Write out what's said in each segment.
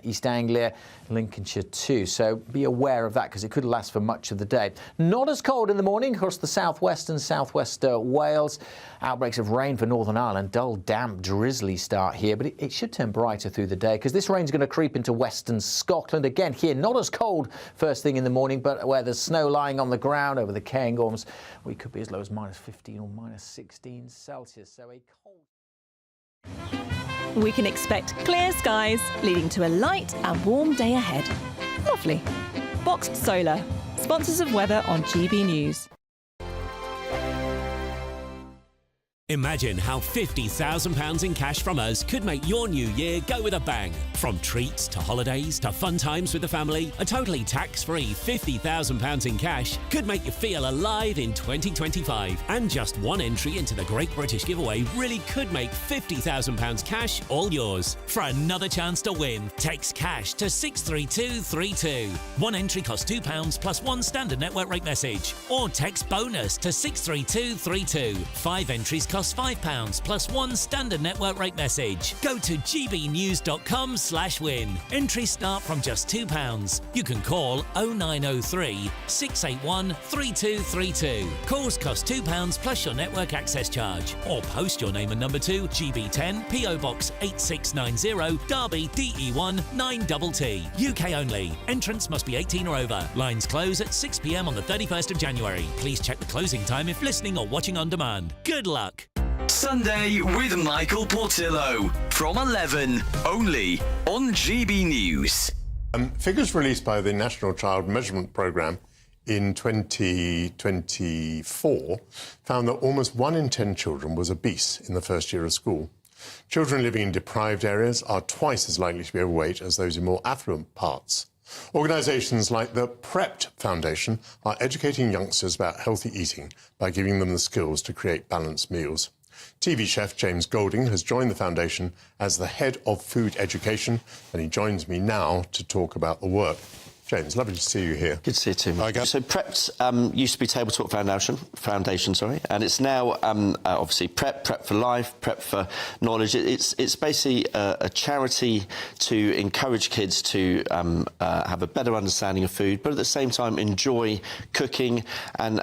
East Anglia, Lincolnshire too. So be aware of that because it could last for much of the day. Not as cold in the morning across the southwest and southwest Wales. Outbreaks of rain for Northern Ireland. Dull, damp, drizzly start here, but it should turn brighter through the day because this rain's going to creep into western Scotland. Again here, not as cold first thing in the morning, but where there's snow lying on the ground over the Cairngorms, we could be as low as -15 or -16 Celsius. So a cold... We can expect clear skies, leading to a light and warm day ahead. Lovely. Boxed Solar, sponsors of weather on GB News. Imagine how £50,000 in cash from us could make your new year go with a bang. From treats to holidays to fun times with the family, a totally tax-free £50,000 in cash could make you feel alive in 2025. And just one entry into the Great British Giveaway really could make £50,000 cash all yours. For another chance to win, text cash to 63232. One entry costs £2 plus one standard network rate message. Or text bonus to 63232. 5 entries cost £5 plus one standard network rate message. Go to gbnews.com/win. Entries start from just £2. You can call 0903 681 3232. Calls cost £2 plus your network access charge. Or post your name and number to GB10 PO Box 8690 Derby DE1 9TT. UK only. Entrance must be 18 or over. Lines close at 6 p.m. on the 31st of January. Please check the closing time if listening or watching on demand. Good luck. Sunday with Michael Portillo from 11, only on GB News. Figures released by the National Child Measurement Programme in 2024 found that almost 1 in 10 children was obese in the first year of school. Children living in deprived areas are twice as likely to be overweight as those in more affluent parts. Organisations like the Prepped Foundation are educating youngsters about healthy eating by giving them the skills to create balanced meals. TV chef James Golding has joined the foundation as the head of food education, and he joins me now to talk about the work. James, lovely to see you here. Good to see you too. Hi, So Prepped used to be Table Talk Foundation, and it's now obviously Prep for Life, Prep for Knowledge. It's basically a charity to encourage kids to have a better understanding of food, but at the same time enjoy cooking and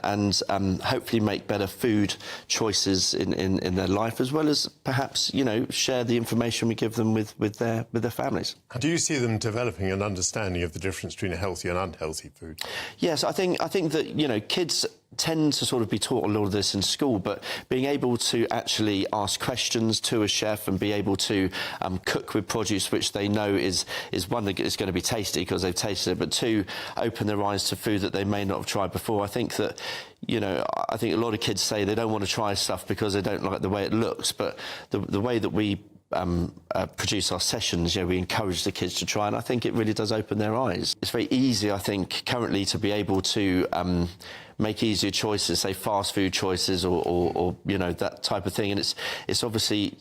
hopefully make better food choices in their life, as well as perhaps, you know, share the information we give them with their families. Do you see them developing an understanding of the difference between healthy and unhealthy food? Yes, I think that, you know, kids tend to sort of be taught a lot of this in school, but being able to actually ask questions to a chef and be able to cook with produce which they know is one, that is going to be tasty because they've tasted it, but two, open their eyes to food that they may not have tried before. I think that, you know, I think a lot of kids say they don't want to try stuff because they don't like the way it looks, but the way that we produce our sessions, you know, we encourage the kids to try, and I think it really does open their eyes. It's very easy, I think, currently to be able to make easier choices, say fast food choices or you know, that type of thing, and it's obviously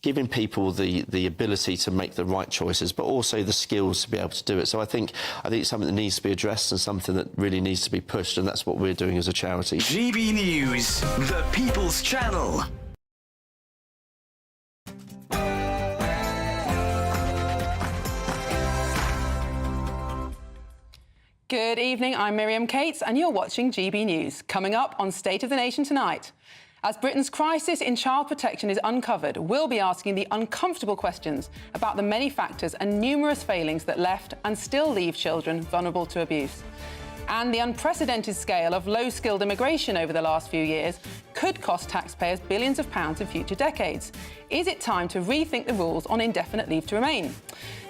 giving people the ability to make the right choices, but also the skills to be able to do it. So I think it's something that needs to be addressed and something that really needs to be pushed, and that's what we're doing as a charity. GB News, the People's Channel. Good evening, I'm Miriam Cates and you're watching GB News. Coming up on State of the Nation tonight. As Britain's crisis in child protection is uncovered, we'll be asking the uncomfortable questions about the many factors and numerous failings that left and still leave children vulnerable to abuse. And the unprecedented scale of low-skilled immigration over the last few years could cost taxpayers billions of pounds in future decades. Is it time to rethink the rules on indefinite leave to remain?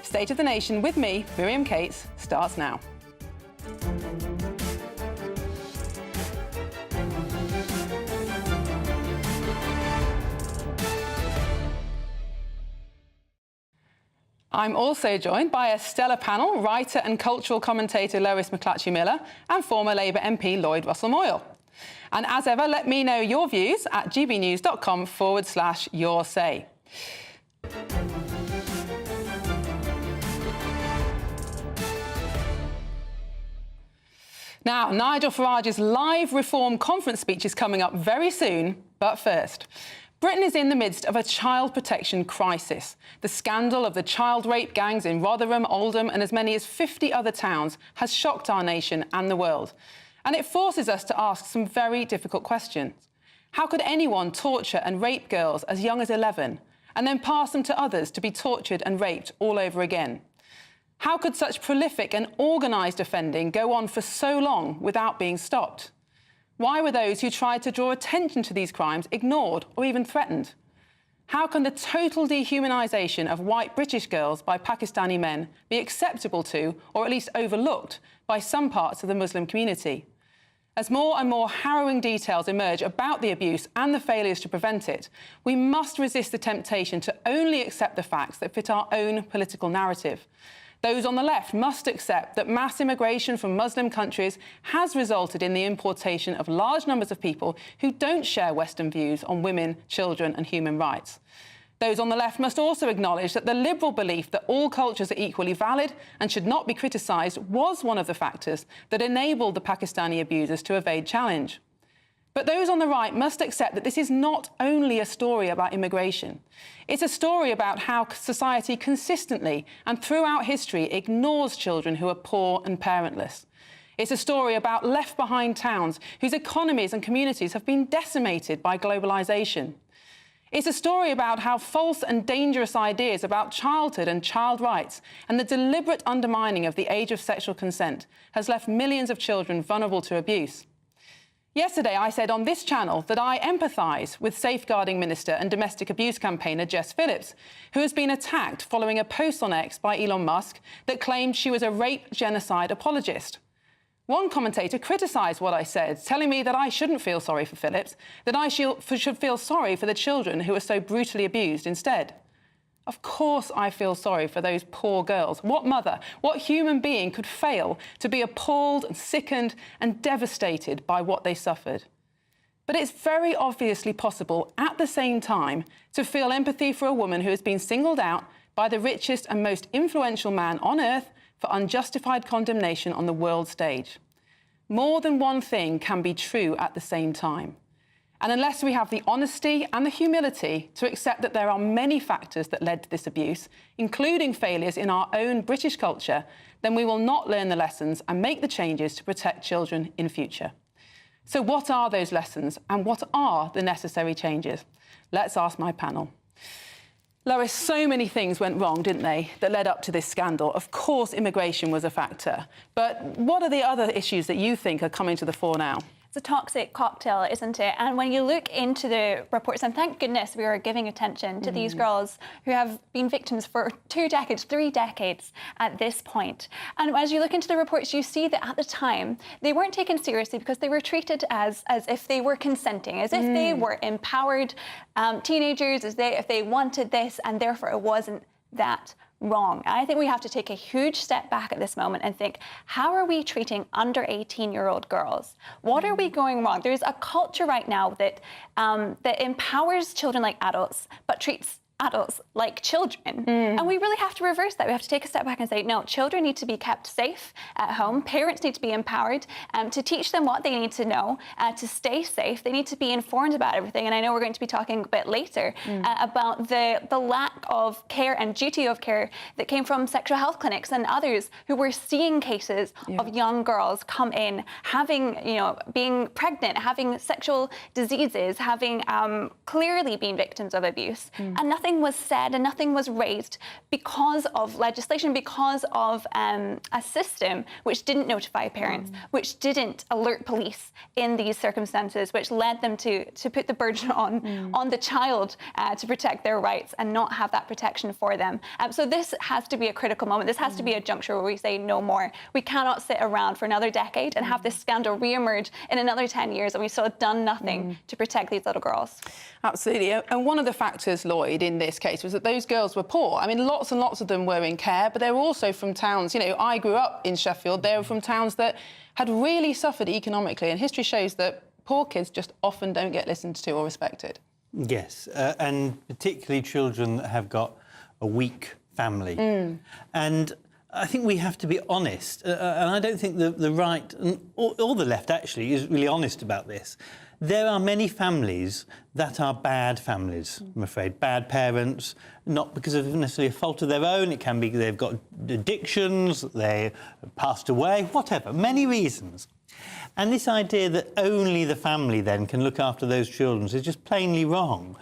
State of the Nation with me, Miriam Cates, starts now. I'm also joined by a stellar panel, writer and cultural commentator Lois McClatchy-Miller and former Labour MP Lloyd Russell-Moyle. And as ever, let me know your views at gbnews.com/your say. Now, Nigel Farage's live reform conference speech is coming up very soon, but first, Britain is in the midst of a child protection crisis. The scandal of the child rape gangs in Rotherham, Oldham and as many as 50 other towns has shocked our nation and the world. And it forces us to ask some very difficult questions. How could anyone torture and rape girls as young as 11 and then pass them to others to be tortured and raped all over again? How could such prolific and organised offending go on for so long without being stopped? Why were those who tried to draw attention to these crimes ignored or even threatened? How can the total dehumanisation of white British girls by Pakistani men be acceptable to, or at least overlooked, by some parts of the Muslim community? As more and more harrowing details emerge about the abuse and the failures to prevent it, we must resist the temptation to only accept the facts that fit our own political narrative. Those on the left must accept that mass immigration from Muslim countries has resulted in the importation of large numbers of people who don't share Western views on women, children and human rights. Those on the left must also acknowledge that the liberal belief that all cultures are equally valid and should not be criticised was one of the factors that enabled the Pakistani abusers to evade challenge. But those on the right must accept that this is not only a story about immigration. It's a story about how society consistently and throughout history ignores children who are poor and parentless. It's a story about left-behind towns whose economies and communities have been decimated by globalisation. It's a story about how false and dangerous ideas about childhood and child rights and the deliberate undermining of the age of sexual consent has left millions of children vulnerable to abuse. Yesterday, I said on this channel that I empathise with Safeguarding Minister and domestic abuse campaigner Jess Phillips, who has been attacked following a post on X by Elon Musk that claimed she was a rape genocide apologist. One commentator criticised what I said, telling me that I shouldn't feel sorry for Phillips, that I should feel sorry for the children who were so brutally abused instead. Of course I feel sorry for those poor girls. What mother, what human being could fail to be appalled and sickened and devastated by what they suffered? But it's very obviously possible at the same time to feel empathy for a woman who has been singled out by the richest and most influential man on earth for unjustified condemnation on the world stage. More than one thing can be true at the same time. And unless we have the honesty and the humility to accept that there are many factors that led to this abuse, including failures in our own British culture, then we will not learn the lessons and make the changes to protect children in future. So what are those lessons and what are the necessary changes? Let's ask my panel. Lois, so many things went wrong, didn't they, that led up to this scandal. Of course, immigration was a factor. But what are the other issues that you think are coming to the fore now? It's a toxic cocktail, isn't it? And when you look into the reports, and thank goodness we are giving attention to these girls who have been victims for 2 decades, 3 decades at this point. And as you look into the reports, you see that at the time, they weren't taken seriously because they were treated as if they were consenting, as if they were empowered teenagers, as if they wanted this, and therefore it wasn't that wrong. And I think we have to take a huge step back at this moment and think, how are we treating under 18-year-old girls? What are we going wrong? There's a culture right now that that empowers children like adults, but treats adults like children. And we really have to reverse that. We have to take a step back and say, no, children need to be kept safe at home. Parents need to be empowered to teach them what they need to know, to stay safe. They need to be informed about everything. And I know we're going to be talking a bit later about the lack of care and duty of care that came from sexual health clinics and others who were seeing cases of young girls come in, having, being pregnant, having sexual diseases, having clearly been victims of abuse. And nothing was said and nothing was raised because of legislation, because of a system which didn't notify parents, which didn't alert police in these circumstances, which led them to put the burden on the child to protect their rights and not have that protection for them. So this has to be a critical moment. This has to be a juncture where we say no more. We cannot sit around for another decade and have this scandal re-emerge in another 10 years and we've still done nothing to protect these little girls. Absolutely. And one of the factors, Lloyd, in this case was that those girls were poor. I mean, lots and lots of them were in care, but they were also from towns, I grew up in Sheffield, they were from towns that had really suffered economically, and history shows that poor kids just often don't get listened to or respected. Yes, and particularly children that have got a weak family. And I think we have to be honest, and I don't think the right, or the left actually, is really honest about this. There are many families that are bad families, I'm afraid. Bad parents, not because of necessarily a fault of their own. It can be they've got addictions, they passed away, whatever, many reasons. And this idea that only the family then can look after those children is just plainly wrong.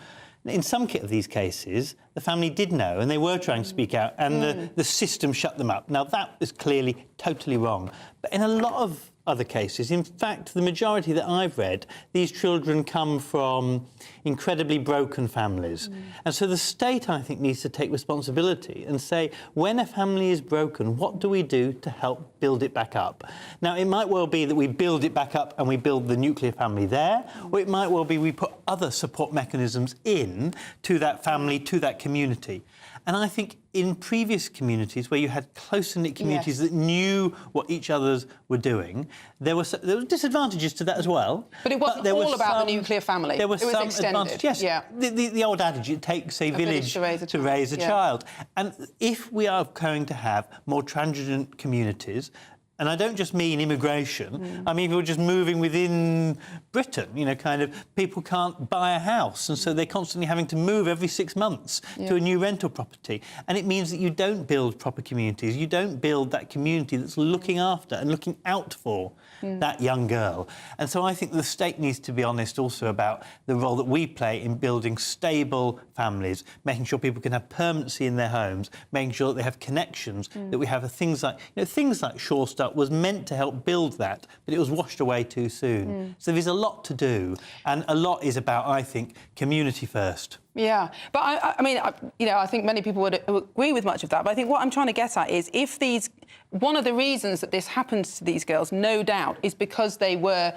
In some of these cases, the family did know and they were trying to speak out and the system shut them up. Now, that is clearly totally wrong. But in a lot of other cases, in fact, the majority that I've read, these children come from incredibly broken families. And so the state, I think, needs to take responsibility and say, when a family is broken, what do we do to help build it back up? Now, it might well be that we build it back up and we build the nuclear family there, or it might well be we put other support mechanisms in to that family, to that community. And I think in previous communities where you had close-knit communities that knew what each others were doing, there were disadvantages to that as well. But it wasn't all about the nuclear family. There were some advantages. Yes, yeah. The old adage, it takes a village to raise a child. And if we are going to have more transitant communities, and I don't just mean immigration, I mean, if we're just moving within Britain, you know, kind of, people can't buy a house, and so they're constantly having to move every 6 months to a new rental property. And it means that you don't build proper communities, you don't build that community that's looking after and looking out for that young girl. And so I think the state needs to be honest also about the role that we play in building stable families, making sure people can have permanency in their homes, making sure that they have connections, that we have things like, you know, things like Sure Start was meant to help build that, but it was washed away too soon. So there's a lot to do, and a lot is about, I think, community first. Yeah, but I mean, you know, I think many people would agree with much of that. But I think what I'm trying to get at is if these, one of the reasons that this happens to these girls, no doubt, is because they were.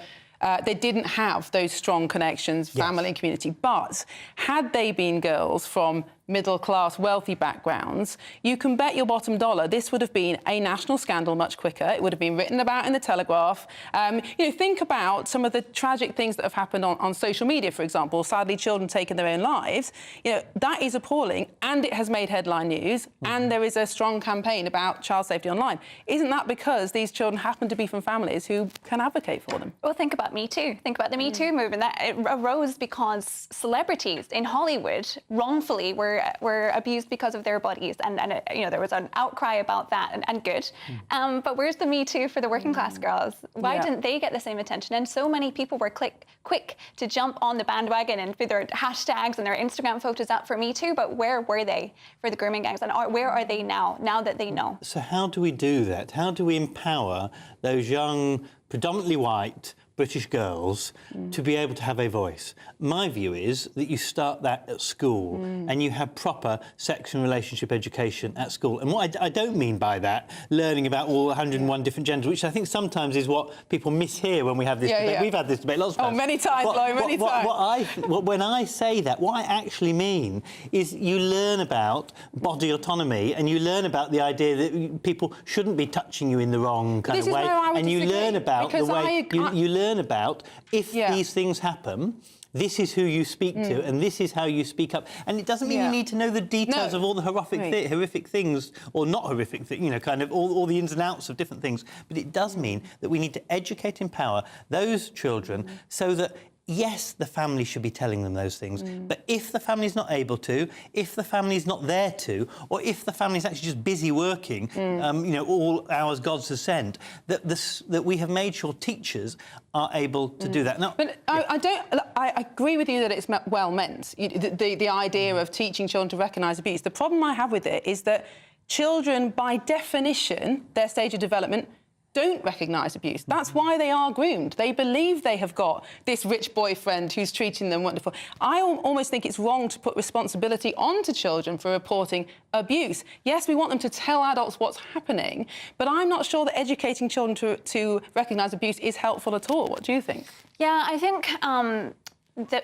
They didn't have those strong connections, family and community. But had they been girls from middle-class, wealthy backgrounds, you can bet your bottom dollar this would have been a national scandal much quicker. It would have been written about in the Telegraph. You know, think about some of the tragic things that have happened on social media, for example. Sadly, children taking their own lives. You know, that is appalling, and it has made headline news, and there is a strong campaign about child safety online. Isn't that because these children happen to be from families who can advocate for them? Well, think about Me Too. Think about the Me Too movement. That it arose because celebrities in Hollywood wrongfully were abused because of their bodies, and you know, there was an outcry about that, and good. But where's the Me Too for the working class girls? Why didn't they get the same attention? And so many people were quick to jump on the bandwagon and put their hashtags and their Instagram photos up for Me Too, but where were they for the grooming gangs? And where are they now that they know? So how do we do that? How do we empower those young, predominantly white, British girls to be able to have a voice? My view is that you start that at school and you have proper sex and relationship education at school. And what I don't mean by that, learning about all 101 different genders, which I think sometimes is what people mishear when we have this debate. We've had this debate lots of times. Oh, many times, Laurie, many times. When I say that, what I actually mean is you learn about body autonomy and you learn about the idea that people shouldn't be touching you in the wrong kind of way. And you learn about the way you learn about if these things happen, this is who you speak to and this is how you speak up. And it doesn't mean you need to know the details of all the horrific things, or not horrific things, you know, kind of all the ins and outs of different things. But it does mean that we need to educate, empower those children so that, yes, the family should be telling them those things, but if the family's not able to, if the family's not there to, or if the family's actually just busy working, you know, all hours God has sent, that we have made sure teachers are able to do that. Now, but I agree with you that it's well meant, the idea of teaching children to recognise abuse. The problem I have with it is that children, by definition, their stage of development, don't recognise abuse. That's why they are groomed. They believe they have got this rich boyfriend who's treating them wonderful. I almost think it's wrong to put responsibility onto children for reporting abuse. Yes, we want them to tell adults what's happening, but I'm not sure that educating children to recognise abuse is helpful at all. What do you think? Yeah, I think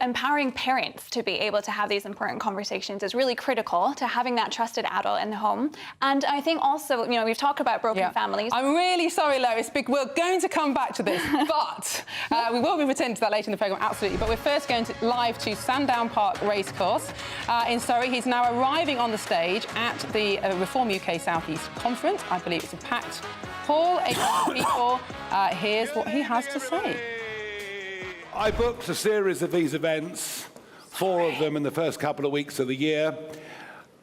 empowering parents to be able to have these important conversations is really critical to having that trusted adult in the home. And I think also, you know, we've talked about broken families. I'm really sorry, Lois, we're going to come back to this, but we will be returning to that later in the programme, absolutely. But we're first going live to Sandown Park Racecourse in Surrey. He's now arriving on the stage at the Reform UK South East Conference. I believe it's a packed hall, 800 people. Here's what he has to say. I booked a series of these events, 4 of them in the first couple of weeks of the year,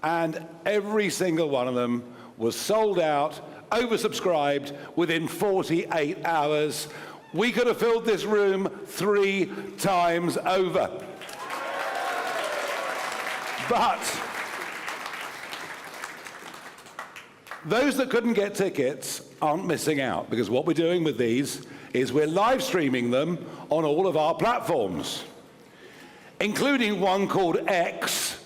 and every single one of them was sold out, oversubscribed within 48 hours. We could have filled this room 3 times over. But those that couldn't get tickets aren't missing out, because what we're doing with these is we're live streaming them on all of our platforms, including one called X.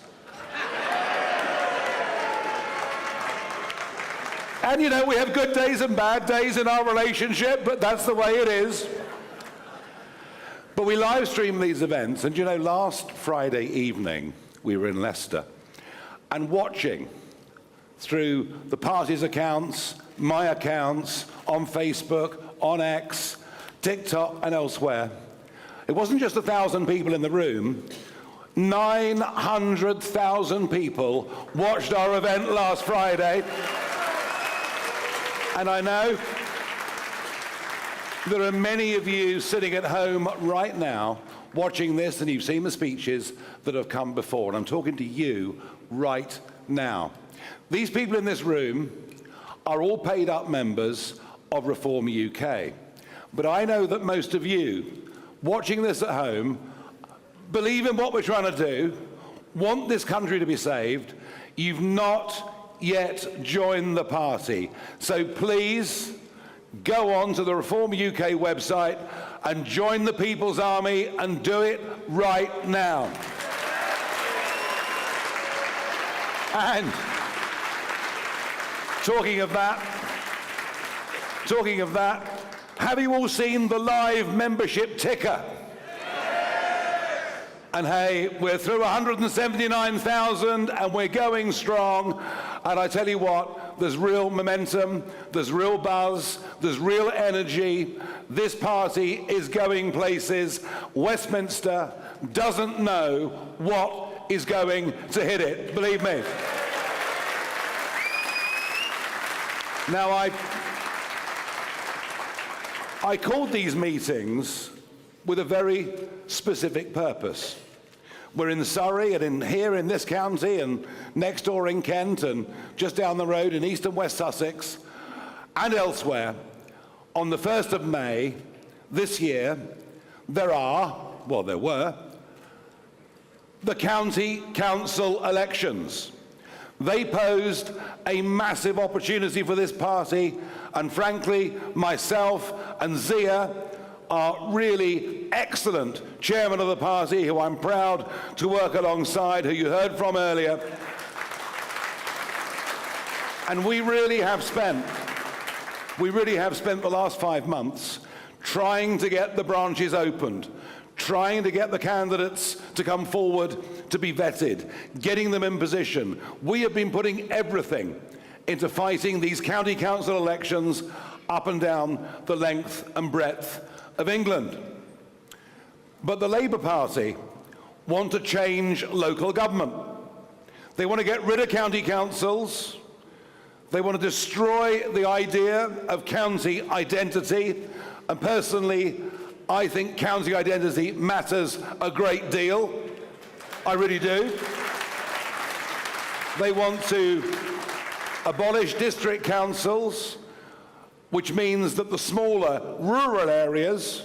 And you know, we have good days and bad days in our relationship, but that's the way it is. But we live stream these events, and you know, last Friday evening we were in Leicester, and watching through the party's accounts, my accounts, on Facebook, on X, TikTok and elsewhere. It wasn't just 1,000 people in the room. 900,000 people watched our event last Friday. And I know there are many of you sitting at home right now watching this, and you've seen the speeches that have come before. And I'm talking to you right now. These people in this room are all paid up members of Reform UK. But I know that most of you watching this at home believe in what we're trying to do, want this country to be saved. You've not yet joined the party. So please go on to the Reform UK website and join the People's Army, and do it right now. And talking of that, have you all seen the live membership ticker? And hey, we're through 179,000 and we're going strong. And I tell you what, there's real momentum, there's real buzz, there's real energy. This party is going places. Westminster doesn't know what is going to hit it, believe me. Now, I called these meetings with a very specific purpose. We're in Surrey and here in this county and next door in Kent and just down the road in East and West Sussex and elsewhere. On the 1st of May this year, there were the county council elections. They posed a massive opportunity for this party, and frankly, myself and Zia are really excellent chairman of the party, who I'm proud to work alongside, who you heard from earlier. And we really have spent the last 5 months trying to get the branches opened, trying to get the candidates to come forward to be vetted, getting them in position. We have been putting everything into fighting these county council elections up and down the length and breadth of England. But the Labour Party want to change local government. They want to get rid of county councils. They want to destroy the idea of county identity. And personally, I think county identity matters a great deal. I really do. They want to abolish district councils, which means that the smaller rural areas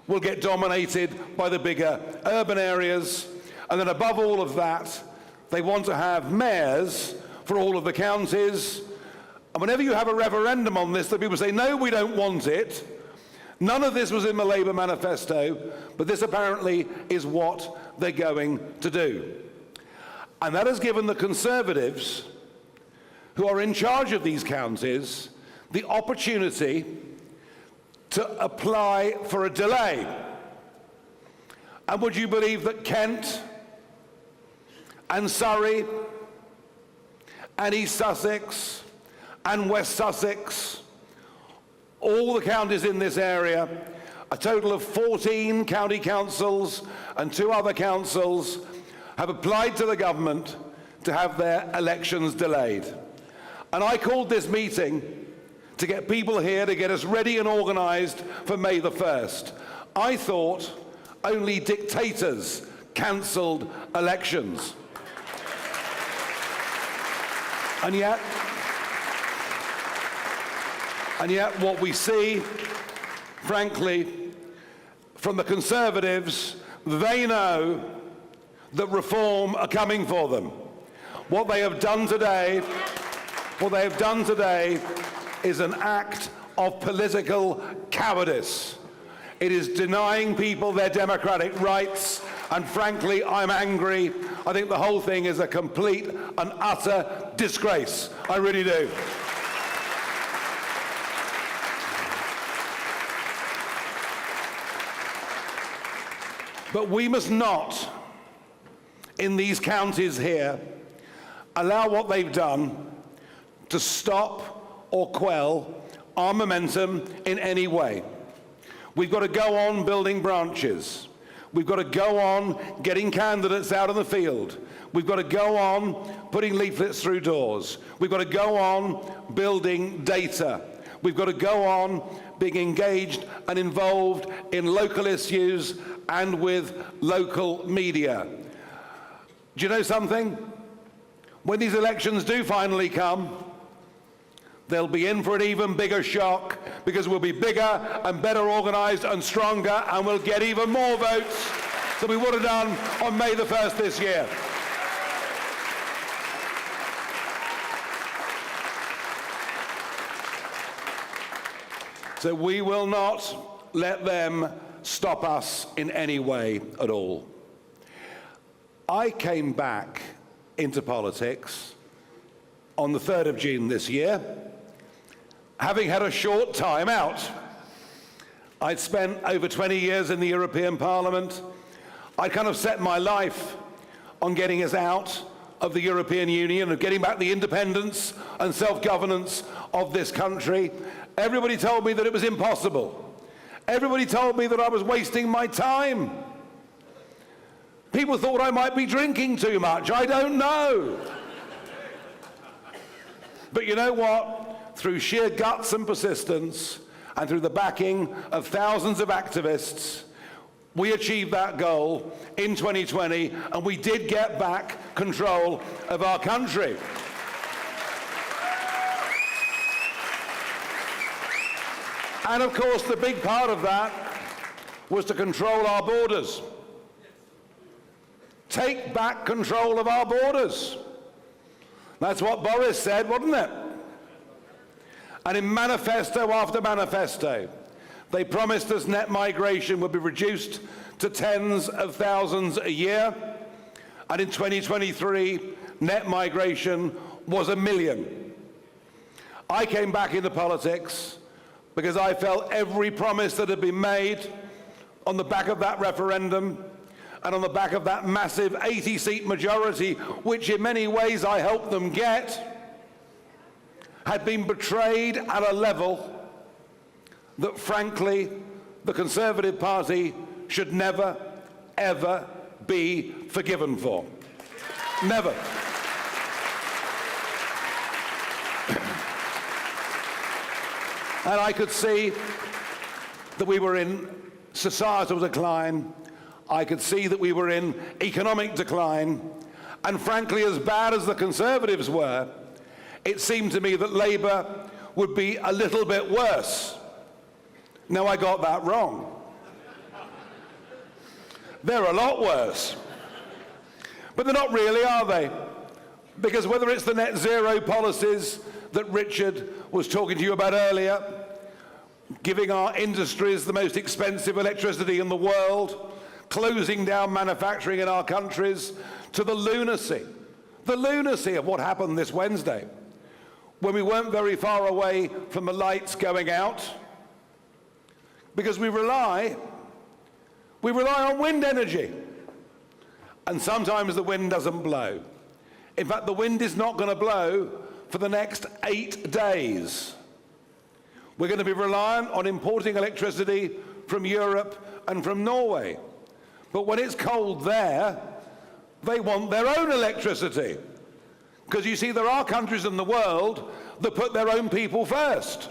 will get dominated by the bigger urban areas. And then above all of that, they want to have mayors for all of the counties. And whenever you have a referendum on this, the people say, no, we don't want it. None of this was in the Labour manifesto, but this apparently is what they're going to do. And that has given the Conservatives, who are in charge of these counties, the opportunity to apply for a delay. And would you believe that Kent and Surrey and East Sussex and West Sussex, all the counties in this area, a total of 14 county councils and 2 other councils have applied to the government to have their elections delayed. And I called this meeting to get people here to get us ready and organised for May the 1st. I thought only dictators cancelled elections. And yet what we see, frankly, from the Conservatives, they know that reform are coming for them. What they have done today is an act of political cowardice. It is denying people their democratic rights, and frankly, I'm angry. I think the whole thing is a complete and utter disgrace. I really do. But we must not, in these counties here, allow what they've done to stop or quell our momentum in any way. We've got to go on building branches. We've got to go on getting candidates out in the field. We've got to go on putting leaflets through doors. We've got to go on building data. We've got to go on being engaged and involved in local issues and with local media. Do you know something? When these elections do finally come, they'll be in for an even bigger shock, because we'll be bigger and better organised and stronger, and we'll get even more votes than we would have done on May the 1st this year. So we will not let them stop us in any way at all. I came back into politics on the 3rd of June this year, having had a short time out. I'd spent over 20 years in the European Parliament. I'd kind of set my life on getting us out of the European Union, of getting back the independence and self-governance of this country. Everybody told me that it was impossible. Everybody told me that I was wasting my time. People thought I might be drinking too much. I don't know. But you know what? Through sheer guts and persistence, and through the backing of thousands of activists, we achieved that goal in 2020, and we did get back control of our country. And of course, the big part of that was to control our borders. Take back control of our borders. That's what Boris said, wasn't it? And in manifesto after manifesto, they promised us net migration would be reduced to tens of thousands a year. And in 2023, net migration was 1 million. I came back into politics because I felt every promise that had been made on the back of that referendum and on the back of that massive 80-seat majority, which in many ways I helped them get, had been betrayed at a level that, frankly, the Conservative Party should never, ever be forgiven for. Never. And I could see that we were in societal decline. I could see that we were in economic decline. And frankly, as bad as the Conservatives were, it seemed to me that Labour would be a little bit worse. Now, I got that wrong. They're a lot worse. But they're not really, are they? Because whether it's the net zero policies that Richard was talking to you about earlier, giving our industries the most expensive electricity in the world, closing down manufacturing in our countries, to the lunacy of what happened this Wednesday, when we weren't very far away from the lights going out, because we rely We rely on wind energy. And sometimes the wind doesn't blow. In fact, the wind is not going to blow for the next 8 days. We're going to be reliant on importing electricity from Europe and from Norway. But when it's cold there, they want their own electricity. Because you see, there are countries in the world that put their own people first.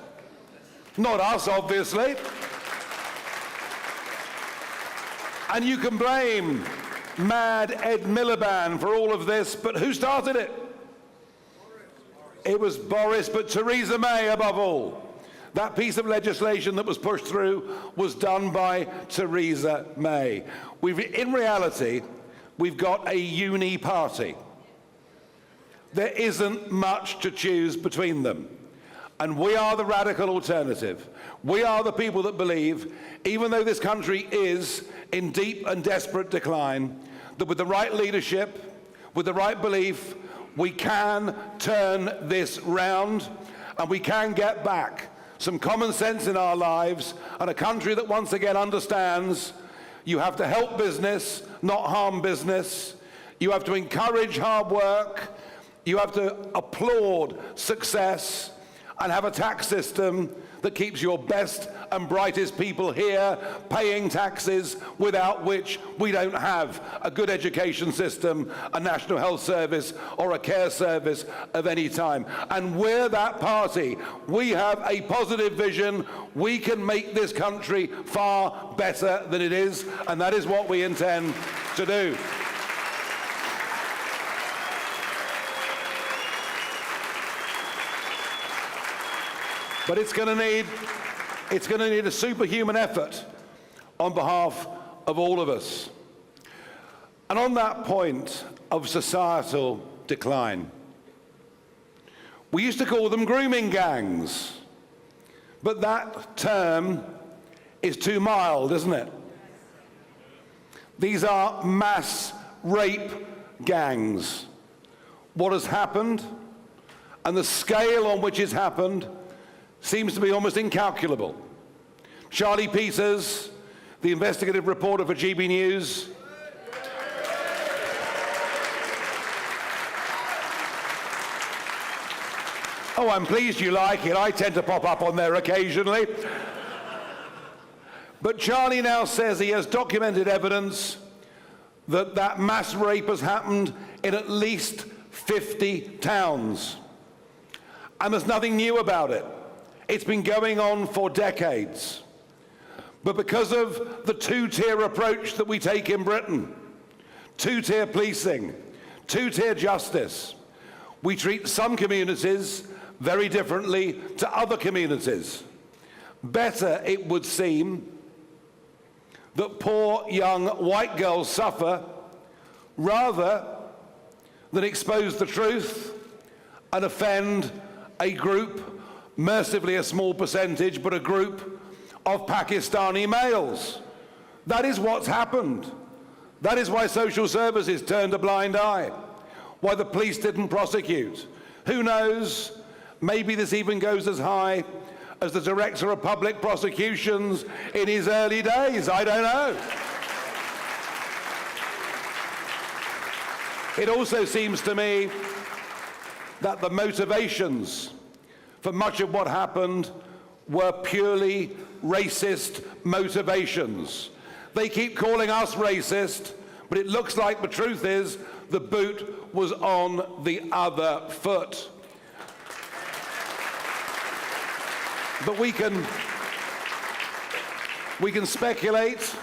Not us, obviously. And you can blame mad Ed Miliband for all of this, but who started it? It was Boris, but Theresa May above all. That piece of legislation that was pushed through was done by Theresa May. In reality, we've got a uni party. There isn't much to choose between them. And we are the radical alternative. We are the people that believe, even though this country is in deep and desperate decline, that with the right leadership, with the right belief, we can turn this round and we can get back some common sense in our lives and a country that once again understands you have to help business, not harm business. You have to encourage hard work. You have to applaud success and have a tax system that keeps your best and brightest people here paying taxes, without which we don't have a good education system, a national health service, or a care service of any time. And we're that party. We have a positive vision. We can make this country far better than it is, and that is what we intend to do. But it's going to need a superhuman effort on behalf of all of us. And on that point of societal decline, we used to call them grooming gangs, but that term is too mild, isn't it? These are mass rape gangs. What has happened and the scale on which it's happened seems to be almost incalculable. Charlie Peters, the investigative reporter for GBNews, oh, I'm pleased you like it. I tend to pop up on there occasionally. But Charlie now says he has documented evidence that that mass rape has happened in at least 50 towns. And there's nothing new about it. It's been going on for decades. But because of the two-tier approach that we take in Britain, two-tier policing, two-tier justice, we treat some communities very differently to other communities. Better, it would seem, that poor young white girls suffer rather than expose the truth and offend a group, mercifully a small percentage, but a group of Pakistani males. That is what's happened. That is why social services turned a blind eye, why the police didn't prosecute. Who knows, maybe this even goes as high as the Director of Public Prosecutions in his early days. I don't know. It also seems to me that the motivations for much of what happened were purely racist motivations. They keep calling us racist, but it looks like the truth is the boot was on the other foot. But we can speculate,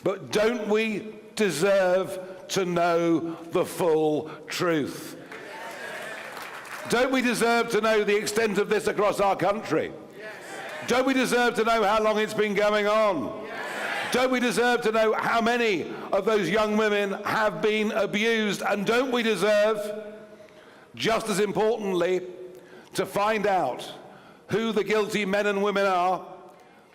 but don't we deserve to know the full truth? Don't we deserve to know the extent of this across our country? Don't we deserve to know how long it's been going on? Don't we deserve to know how many of those young women have been abused? And don't we deserve, just as importantly, to find out who the guilty men and women are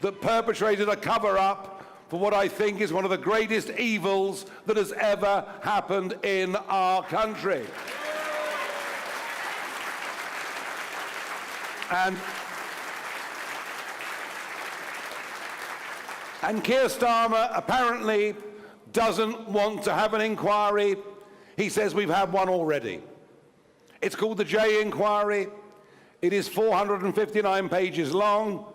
that perpetrated a cover-up for what I think is one of the greatest evils that has ever happened in our country? And Keir Starmer apparently doesn't want to have an inquiry. He says we've had one already. It's called the J inquiry. It is 459 pages long.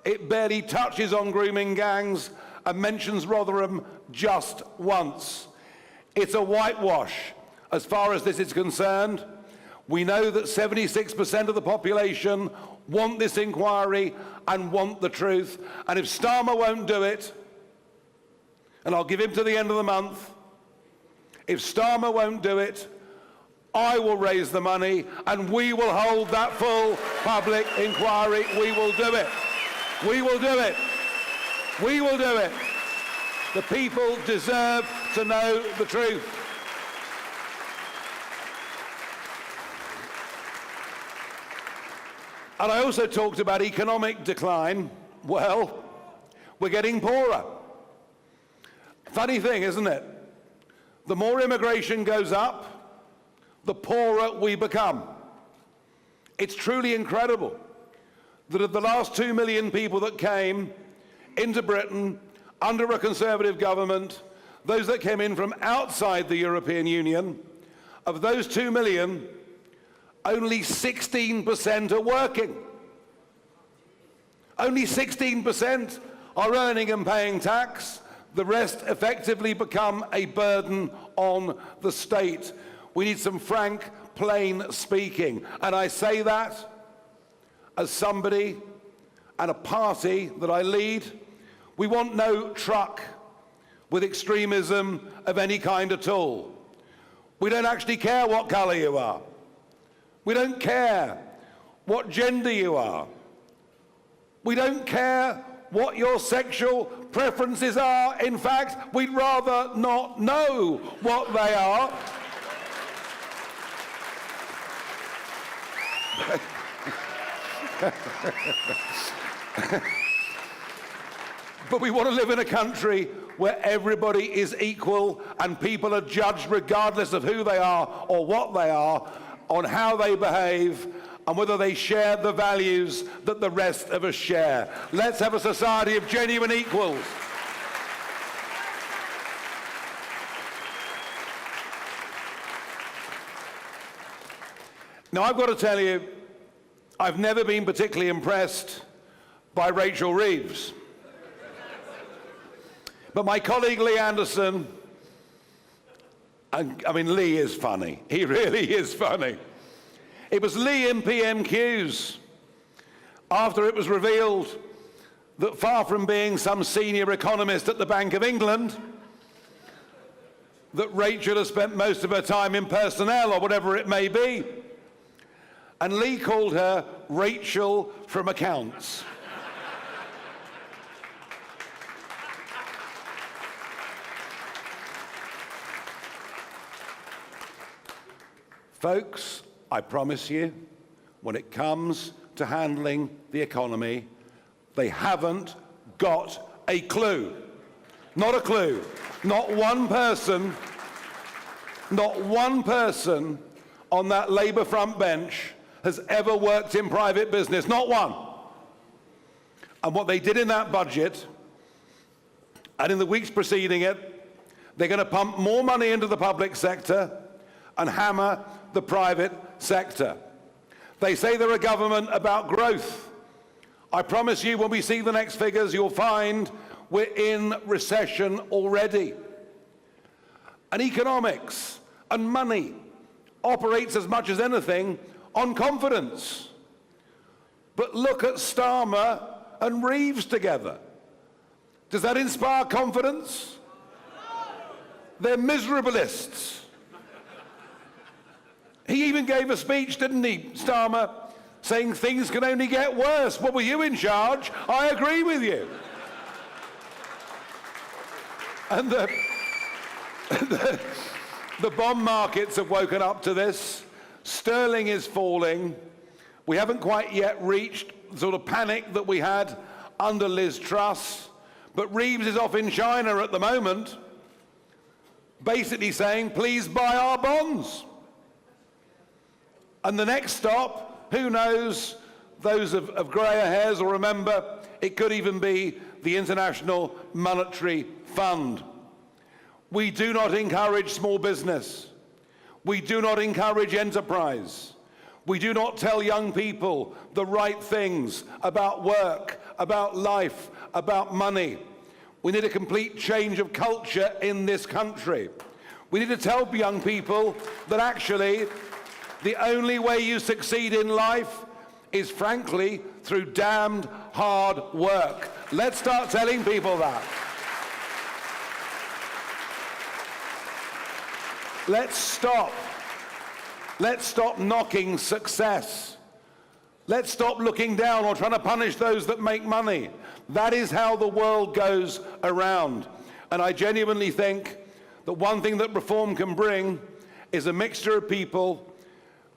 It barely touches on grooming gangs and mentions Rotherham just once. It's a whitewash as far as this is concerned. We know that 76% of the population want this inquiry and want the truth. And if Starmer won't do it, and I'll give him to the end of the month, if Starmer won't do it, I will raise the money and we will hold that full public inquiry. We will do it. We will do it. We will do it. The people deserve to know the truth. And I also talked about economic decline. Well, we're getting poorer. Funny thing, isn't it? The more immigration goes up, the poorer we become. It's truly incredible that of the last 2 million people that came into Britain under a Conservative government, those that came in from outside the European Union, of those 2 million, only 16% are working. Only 16% are earning and paying tax. The rest effectively become a burden on the state. We need some frank, plain speaking. And I say that as somebody and a party that I lead. We want no truck with extremism of any kind at all. We don't actually care what colour you are. We don't care what gender you are. We don't care what your sexual preferences are. In fact, we'd rather not know what they are. But we want to live in a country where everybody is equal and people are judged regardless of who they are or what they are, on how they behave and whether they share the values that the rest of us share. Let's have a society of genuine equals. Now, I've got to tell you, I've never been particularly impressed by Rachel Reeves. But my colleague Lee Anderson, I mean, Lee is funny. He really is funny. It was Lee in PMQs after it was revealed that far from being some senior economist at the Bank of England, that Rachel has spent most of her time in personnel or whatever it may be. And Lee called her Rachel from accounts. Folks, I promise you, when it comes to handling the economy, they haven't got a clue. Not a clue. Not one person on that Labour front bench has ever worked in private business. Not one. And what they did in that budget, and in the weeks preceding it, they're going to pump more money into the public sector and hammer the private sector. They say they're a government about growth. I promise you, when we see the next figures, you'll find we're in recession already. And economics and money operates as much as anything on confidence. But look at Starmer and Reeves together. Does that inspire confidence? They're miserabilists. He even gave a speech, didn't he, Starmer, saying things can only get worse. Well, were you in charge? I agree with you. And the bond markets have woken up to this. Sterling is falling. We haven't quite yet reached the sort of panic that we had under Liz Truss. But Reeves is off in China at the moment, basically saying, please buy our bonds. And the next stop, who knows, those of greyer hairs will remember it could even be the International Monetary Fund. We do not encourage small business. We do not encourage enterprise. We do not tell young people the right things about work, about life, about money. We need a complete change of culture in this country. We need to tell young people that actually the only way you succeed in life is, frankly, through damned hard work. Let's start telling people that. Let's stop knocking success. Let's stop looking down or trying to punish those that make money. That is how the world goes around. And I genuinely think that one thing that reform can bring is a mixture of people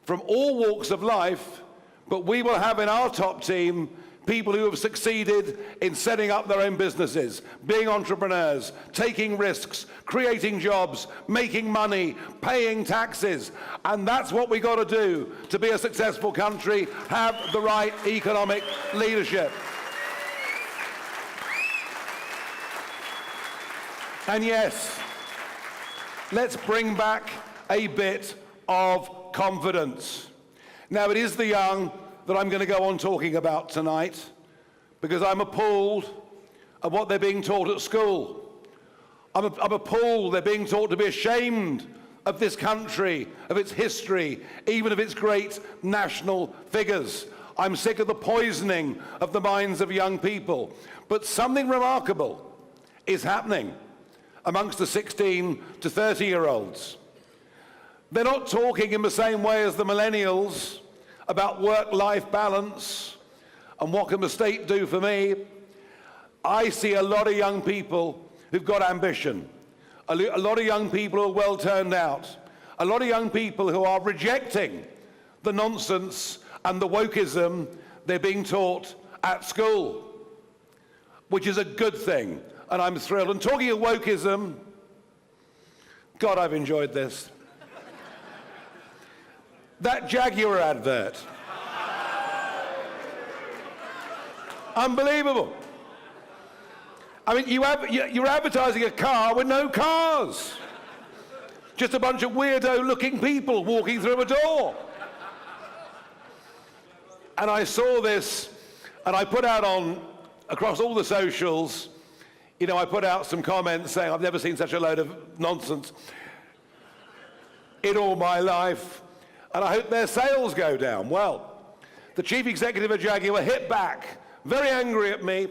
from all walks of life, but we will have in our top team people who have succeeded in setting up their own businesses, being entrepreneurs, taking risks, creating jobs, making money, paying taxes. And that's what we got to do to be a successful country, have the right economic leadership. And yes, let's bring back a bit of confidence. Now, it is the young that I'm going to go on talking about tonight, because I'm appalled at what they're being taught at school. I'm appalled they're being taught to be ashamed of this country, of its history, even of its great national figures. I'm sick of the poisoning of the minds of young people. But something remarkable is happening amongst the 16 to 30-year-olds. They're not talking in the same way as the millennials about work-life balance and what can the state do for me. I see a lot of young people who've got ambition, a lot of young people who are well turned out, a lot of young people who are rejecting the nonsense and the wokeism they're being taught at school, which is a good thing, and I'm thrilled. And talking of wokeism, God, I've enjoyed this. That Jaguar advert. Unbelievable. I mean, you're advertising a car with no cars. Just a bunch of weirdo-looking people walking through a door. And I saw this, and I put out across all the socials, you know, I put out some comments saying, I've never seen such a load of nonsense in all my life. And I hope their sales go down. Well, the chief executive of Jaguar hit back, very angry at me,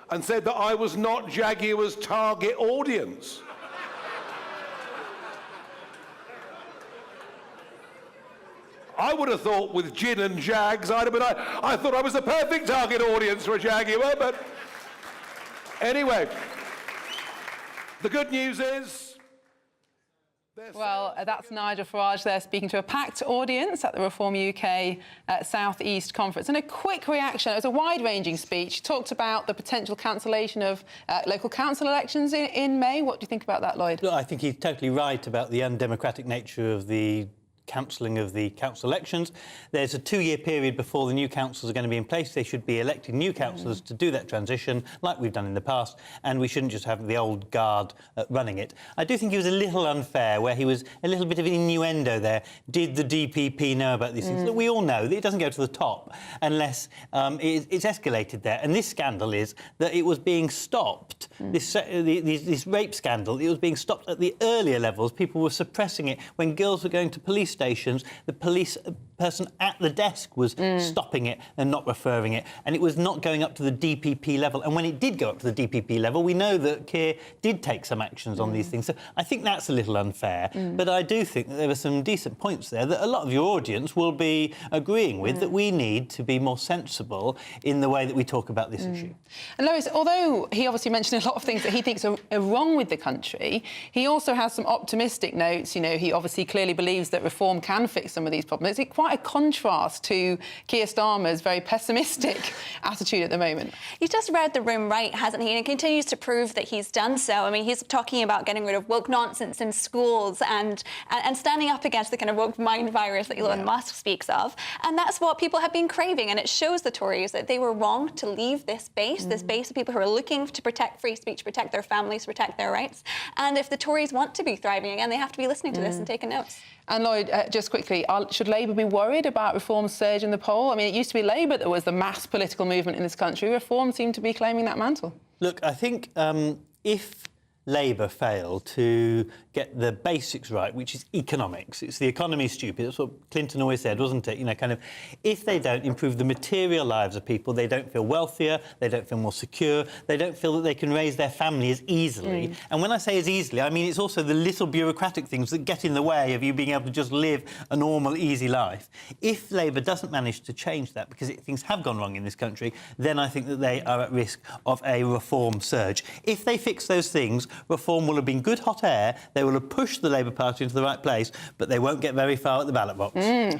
and said that I was not Jaguar's target audience. I would have thought with gin and Jags, I thought I was the perfect target audience for a Jaguar, but anyway, the good news is... Well, that's Nigel Farage there speaking to a packed audience at the Reform UK South East Conference. And a quick reaction. It was a wide-ranging speech. He talked about the potential cancellation of local council elections in May. What do you think about that, Lloyd? Look, I think he's totally right about the undemocratic nature of the cancelling of the council elections. There's a 2-year period before the new councils are going to be in place. They should be electing new councillors to do that transition, like we've done in the past, and we shouldn't just have the old guard running it. I do think he was a little unfair, where he was a little bit of an innuendo there. Did the DPP know about these things? Look, we all know that it doesn't go to the top unless it's escalated there. And this scandal is that it was being stopped, this rape scandal, it was being stopped at the earlier levels. People were suppressing it. When girls were going to police stations, the police person at the desk was stopping it and not referring it, and it was not going up to the DPP level. And when it did go up to the DPP level, we know that Keir did take some actions on these things. So I think that's a little unfair, but I do think that there were some decent points there that a lot of your audience will be agreeing with, that we need to be more sensible in the way that we talk about this issue. And Lois, although he obviously mentioned a lot of things that he thinks are wrong with the country, he also has some optimistic notes. You know, he obviously clearly believes that reform can fix some of these problems. It's quite quite a contrast to Keir Starmer's very pessimistic attitude at the moment. He's just read the room right, hasn't he? And he continues to prove that he's done so. I mean, he's talking about getting rid of woke nonsense in schools and standing up against the kind of woke mind virus that Elon Musk speaks of. And that's what people have been craving. And it shows the Tories that they were wrong to leave this base of people who are looking to protect free speech, protect their families, protect their rights. And if the Tories want to be thriving again, they have to be listening to this and taking notes. And Lloyd, just quickly, should Labour be worried about Reform's surge in the poll? I mean, it used to be Labour that was the mass political movement in this country. Reform seemed to be claiming that mantle. Look, I think if Labour fail to get the basics right, which is economics. It's the economy stupid. That's what Clinton always said, wasn't it? You know, kind of, if they don't improve the material lives of people, they don't feel wealthier, they don't feel more secure, they don't feel that they can raise their family as easily. And when I say as easily, I mean it's also the little bureaucratic things that get in the way of you being able to just live a normal, easy life. If Labour doesn't manage to change that, because things have gone wrong in this country, then I think that they are at risk of a reform surge. If they fix those things, reform will have been good hot air, they will have pushed the Labour Party into the right place, but they won't get very far at the ballot box.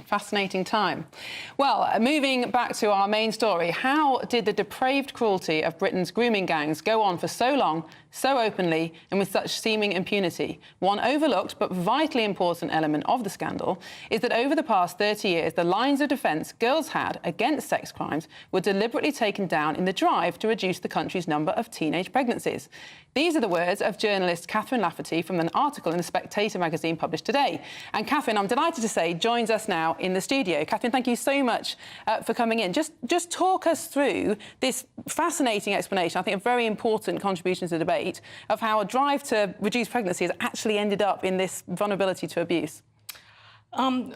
Fascinating time. Well, moving back to our main story, how did the depraved cruelty of Britain's grooming gangs go on for so long, so openly and with such seeming impunity? One overlooked but vitally important element of the scandal is that over the past 30 years, the lines of defence girls had against sex crimes were deliberately taken down in the drive to reduce the country's number of teenage pregnancies. These are the words of journalist Catherine Lafferty from an article in The Spectator magazine published today. And Catherine, I'm delighted to say, joins us now in the studio. Catherine, thank you so much for coming in. Just talk us through this fascinating explanation, I think a very important contribution to the debate, of how a drive to reduce pregnancy has actually ended up in this vulnerability to abuse. I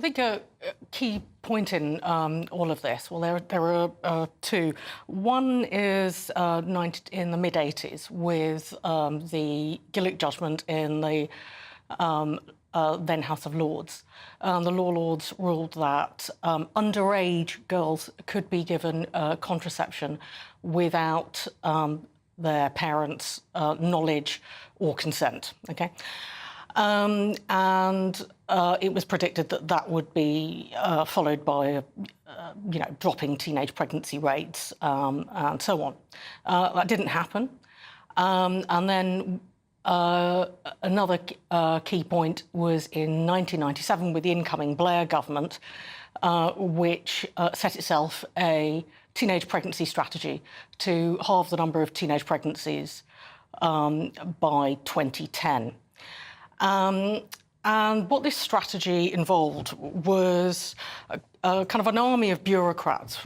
think a key point in all of this, well, there are two. One is in the mid-80s with the Gillick judgment in the then House of Lords. The Law Lords ruled that underage girls could be given contraception without their parents' knowledge or consent. Okay. It was predicted that that would be followed by, dropping teenage pregnancy rates and so on. That didn't happen. And then another key point was in 1997 with the incoming Blair government, which set itself a teenage pregnancy strategy to halve the number of teenage pregnancies by 2010. And what this strategy involved was a kind of an army of bureaucrats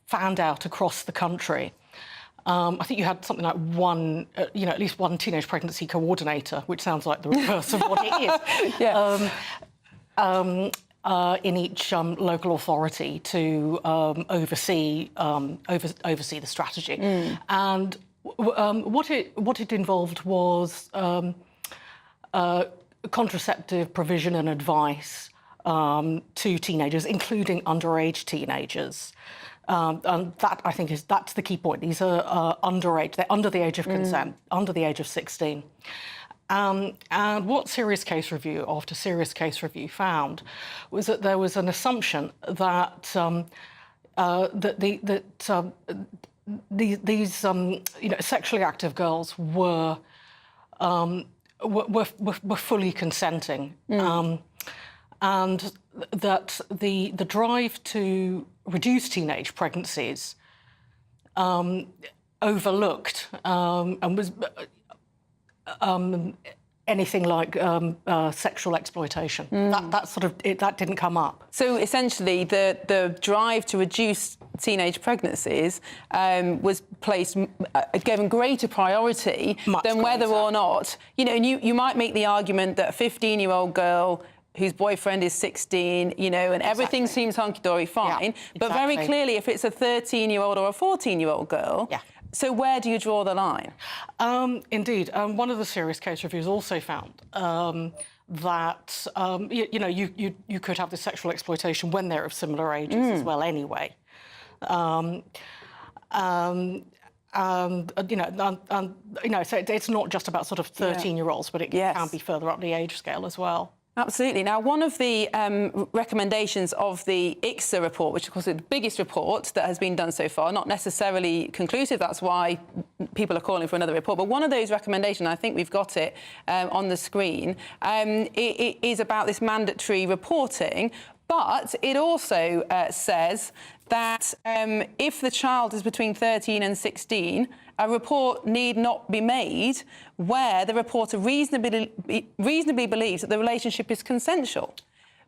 fanned out across the country. I think you had something like at least one teenage pregnancy coordinator, which sounds like the reverse of what it is. In each local authority to oversee the strategy. And what it involved was contraceptive provision and advice to teenagers, including underage teenagers. And that, I think, that's the key point. These are underage. They're under the age of consent, under the age of 16. And what Serious Case Review, after Serious Case Review, found was that there was an assumption that these sexually active girls were fully consenting, and that the drive to reduce teenage pregnancies overlooked and was anything like sexual exploitation. That didn't come up. So essentially, the drive to reduce teenage pregnancies was placed, given greater priority than whether or not, and you might make the argument that a 15-year-old girl whose boyfriend is 16, and everything seems hunky-dory fine, but very clearly, if it's a 13-year-old or a 14-year-old girl, so where do you draw the line? Indeed. One of the Serious Case Reviews also found that, you could have this sexual exploitation when they're of similar ages as well anyway. So it's not just about sort of 13-year-olds, but it can be further up the age scale as well. Absolutely. Now, one of the recommendations of the ICSA report, which of course is the biggest report that has been done so far, not necessarily conclusive, that's why people are calling for another report, but one of those recommendations, I think we've got it on the screen, it is about this mandatory reporting, but it also says that if the child is between 13 and 16, a report need not be made where the reporter reasonably believes that the relationship is consensual.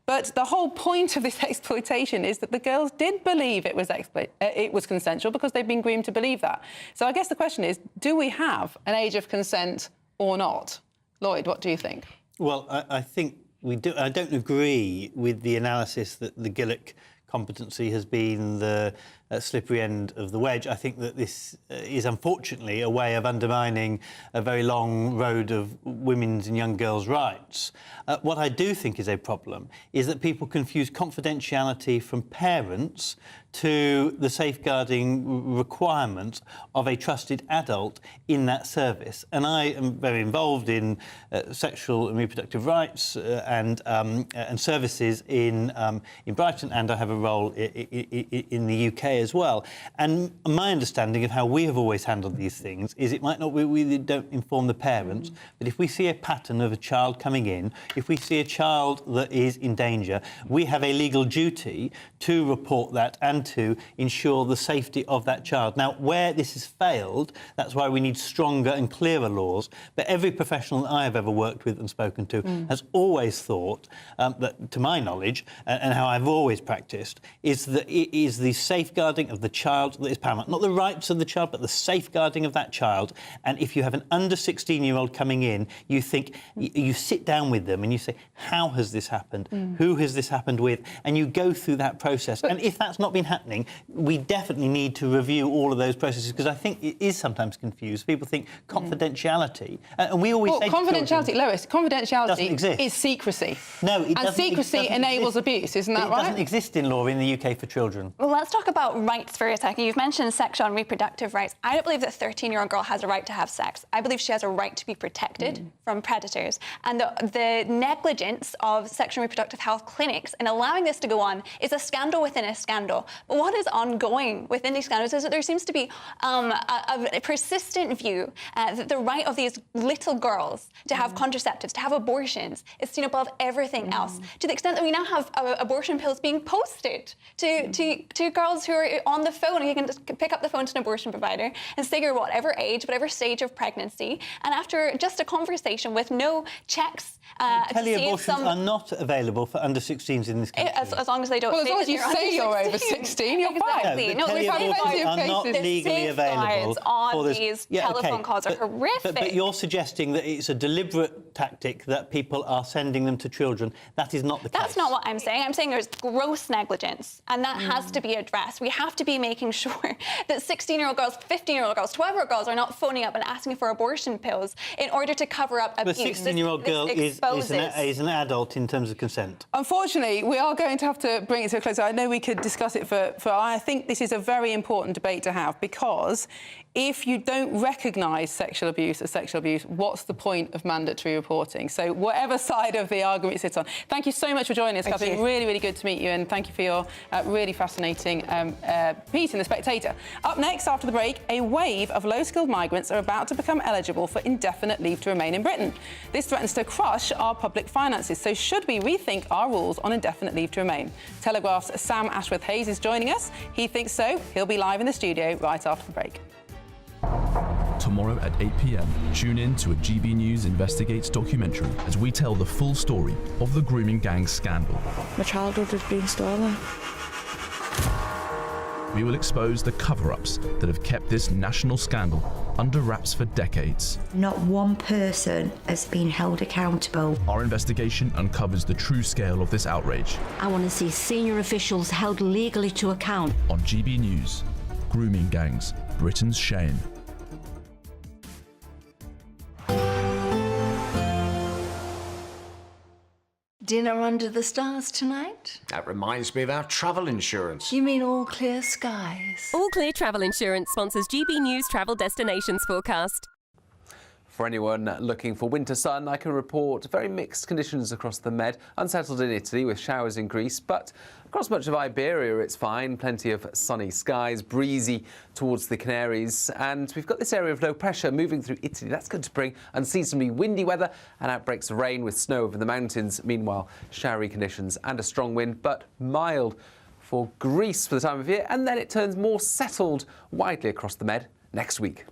But the whole point of this exploitation is that the girls did believe it was consensual because they've been groomed to believe that. So I guess the question is, do we have an age of consent or not? Lloyd, what do you think? Well, I think we do. I don't agree with the analysis that the Gillick competency has been the slippery end of the wedge. I think that this is unfortunately a way of undermining a very long road of women's and young girls' rights. What I do think is a problem is that people confuse confidentiality from parents to the safeguarding requirements of a trusted adult in that service. And I am very involved in sexual and reproductive rights and services in Brighton, and I have a role in the UK as well. And my understanding of how we have always handled these things is it might not, we don't inform the parents, but if we see a pattern of a child coming in, if we see a child that is in danger, we have a legal duty to report that and to ensure the safety of that child. Now, where this has failed, that's why we need stronger and clearer laws. But every professional that I have ever worked with and spoken to has always thought that, to my knowledge, and how I've always practiced, is that it is the safeguarding of the child that is paramount. Not the rights of the child, but the safeguarding of that child. And if you have an under 16-year-old coming in, you think, you sit down with them and you say, how has this happened? Who has this happened with? And you go through that process. And if that's not been happening, we definitely need to review all of those processes, because I think it is sometimes confused. People think confidentiality, and we always say confidentiality, Lois, confidentiality is secrecy. No, it doesn't. And secrecy enables abuse, isn't that right? It doesn't exist in law in the UK for children. Well, let's talk about rights for a second. You've mentioned sexual and reproductive rights. I don't believe that a 13-year-old girl has a right to have sex. I believe she has a right to be protected from predators. And the negligence of sexual and reproductive health clinics in allowing this to go on is a scandal within a scandal. But what is ongoing within these scandals is that there seems to be a persistent view that the right of these little girls to have contraceptives, to have abortions, is seen above everything else. To the extent that we now have abortion pills being posted to girls who are on the phone, and you can just pick up the phone to an abortion provider and say you're whatever age, whatever stage of pregnancy, and after just a conversation with no checks. Teleabortions are not available for under 16s in this country. As long as they don't. Well, as long as you say you're over 16, you're fine. No, teleabortions are not legally available on these telephone calls are horrific. But you're suggesting that it's a deliberate tactic that people are sending them to children. That is not the case. That's not what I'm saying. I'm saying there's gross negligence, and that has to be addressed. We have to be making sure that 16-year-old girls, 15-year-old girls, 12-year-old girls are not phoning up and asking for abortion pills in order to cover up abuse. The 16-year-old girl is an adult in terms of consent. Unfortunately, we are going to have to bring it to a close. I know we could discuss it for I think this is a very important debate to have, because if you don't recognise sexual abuse as sexual abuse, what's the point of mandatory reporting? So whatever side of the argument you sit on. Thank you so much for joining us, Catherine. Really, really good to meet you, and thank you for your really fascinating piece in The Spectator. Up next, after the break, a wave of low-skilled migrants are about to become eligible for indefinite leave to remain in Britain. This threatens to crush our public finances, so should we rethink our rules on indefinite leave to remain? Telegraph's Sam Ashworth-Hayes is joining us. He thinks so. He'll be live in the studio right after the break. Tomorrow at 8 p.m, tune in to a GB News Investigates documentary as we tell the full story of the grooming gang scandal. My childhood has been stolen. We will expose the cover-ups that have kept this national scandal under wraps for decades. Not one person has been held accountable. Our investigation uncovers the true scale of this outrage. I want to see senior officials held legally to account. On GB News, Grooming Gangs, Britain's Shame. Dinner under the stars tonight? That reminds me of our travel insurance. You mean All Clear Skies? All Clear Travel Insurance sponsors GB News Travel Destinations Forecast. For anyone looking for winter sun, I can report very mixed conditions across the Med. Unsettled in Italy with showers in Greece, but across much of Iberia it's fine. Plenty of sunny skies, breezy towards the Canaries. And we've got this area of low pressure moving through Italy. That's going to bring unseasonably windy weather and outbreaks of rain with snow over the mountains. Meanwhile, showery conditions and a strong wind, but mild for Greece for the time of year. And then it turns more settled widely across the Med next week.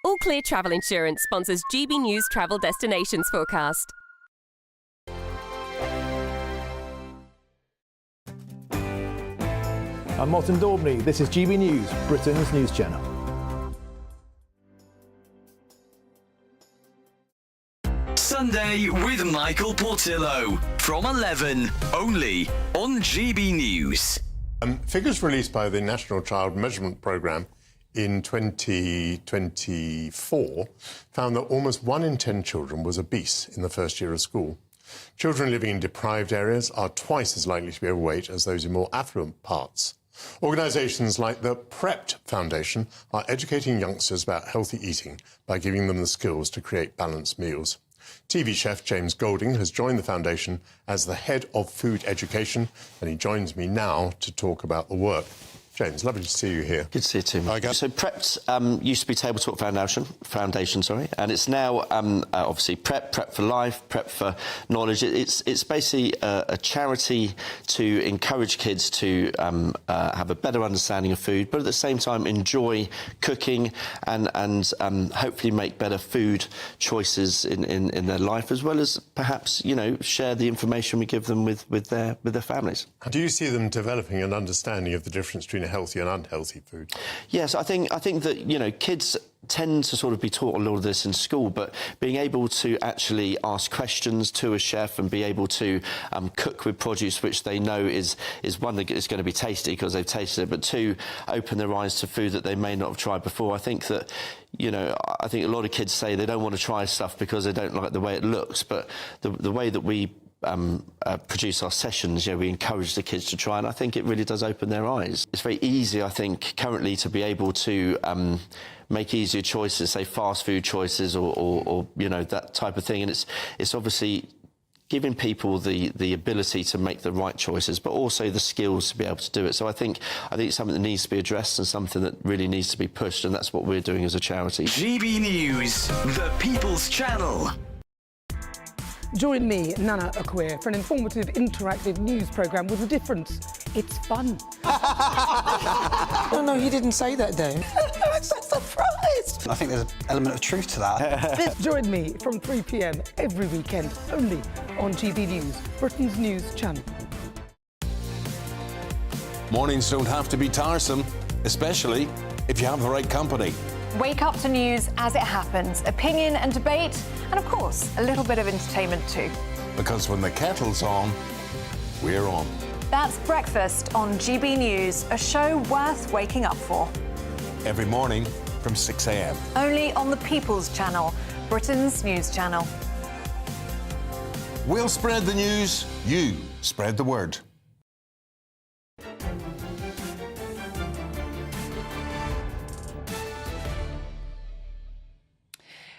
All Clear Travel Insurance sponsors GB News Travel Destinations Forecast. I'm Martin Daubney. This is GB News, Britain's news channel. Sunday with Michael Portillo from 11, only on GB News. Figures released by the National Child Measurement Programme in 2024 found that almost 1 in 10 children was obese in the first year of school. Children living in deprived areas are twice as likely to be overweight as those in more affluent parts. Organisations like the Prepped Foundation are educating youngsters about healthy eating by giving them the skills to create balanced meals. TV chef James Golding has joined the foundation as the head of food education, and he joins me now to talk about the work. James, lovely to see you here. Good to see you too. So Prepped used to be Table Talk Foundation, and it's now obviously Prep for Life, Prep for Knowledge. It's basically a charity to encourage kids to have a better understanding of food, but at the same time enjoy cooking and hopefully make better food choices in their life, as well as perhaps share the information we give them with their families. Do you see them developing an understanding of the difference between healthy and unhealthy food? Yes, I think that kids tend to sort of be taught a lot of this in school, but being able to actually ask questions to a chef and be able to cook with produce which they know is one, that is going to be tasty because they've tasted it, but two, open their eyes to food that they may not have tried before. I think that I think a lot of kids say they don't want to try stuff because they don't like the way it looks, but the way that we produce our sessions, we encourage the kids to try, and I think it really does open their eyes. It's very easy, I think, currently to be able to make easier choices, say fast food choices or that type of thing, and it's obviously giving people the ability to make the right choices, but also the skills to be able to do it. So I think it's something that needs to be addressed and something that really needs to be pushed, and that's what we're doing as a charity. GB News, the People's Channel. Join me, Nana Akwe, for an informative, interactive news programme with a difference. It's fun. No, he didn't say that, Dave. I'm so surprised. I think there's an element of truth to that. Join me from 3 p.m. every weekend, only on GB News, Britain's news channel. Mornings don't have to be tiresome, especially if you have the right company. Wake up to news as it happens, opinion and debate, and of course, a little bit of entertainment too. Because when the kettle's on, we're on. That's Breakfast on GB News, a show worth waking up for. Every morning from 6 a.m. Only on the People's Channel, Britain's news channel. We'll spread the news, you spread the word.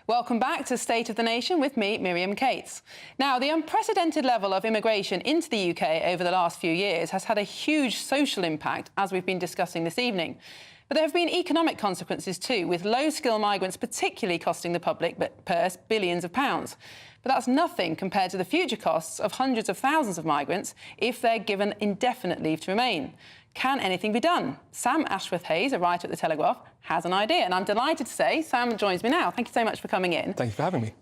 Welcome back to State of the Nation with me, Miriam Cates. Now, the unprecedented level of immigration into the UK over the last few years has had a huge social impact, as we've been discussing this evening. But there have been economic consequences too, with low-skill migrants particularly costing the public purse billions of pounds. But that's nothing compared to the future costs of hundreds of thousands of migrants if they're given indefinite leave to remain. Can anything be done? Sam Ashworth-Hayes, a writer at The Telegraph, has an idea. And I'm delighted to say Sam joins me now. Thank you so much for coming in. Thank you for having me.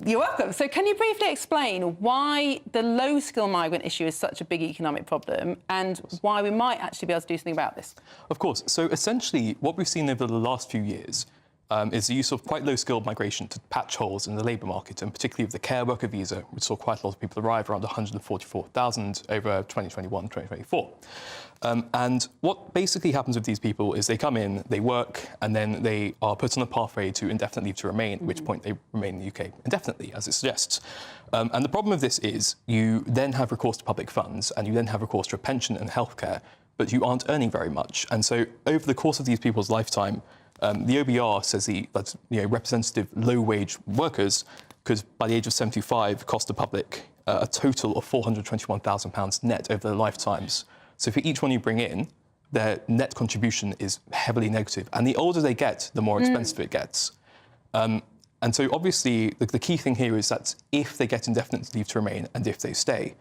You're welcome. So can you briefly explain why the low-skill migrant issue is such a big economic problem and why we might actually be able to do something about this? Of course. So essentially, what we've seen over the last few years is the use of quite low-skilled migration to patch holes in the labour market, and particularly with the care worker visa, which saw quite a lot of people arrive, around 144,000 over 2021, 2024. And what basically happens with these people is they come in, they work, and then they are put on a pathway to indefinite leave to remain, at which point they remain in the UK indefinitely, as it suggests. And the problem with this is you then have recourse to public funds, and you then have recourse to a pension and healthcare, but you aren't earning very much. And so over the course of these people's lifetime, the OBR says that representative low-wage workers could, by the age of 75, cost the public a total of £421,000 net over their lifetimes. So for each one you bring in, their net contribution is heavily negative. And the older they get, the more expensive it gets. And so obviously the key thing here is that if they get indefinite leave to remain and if they stay.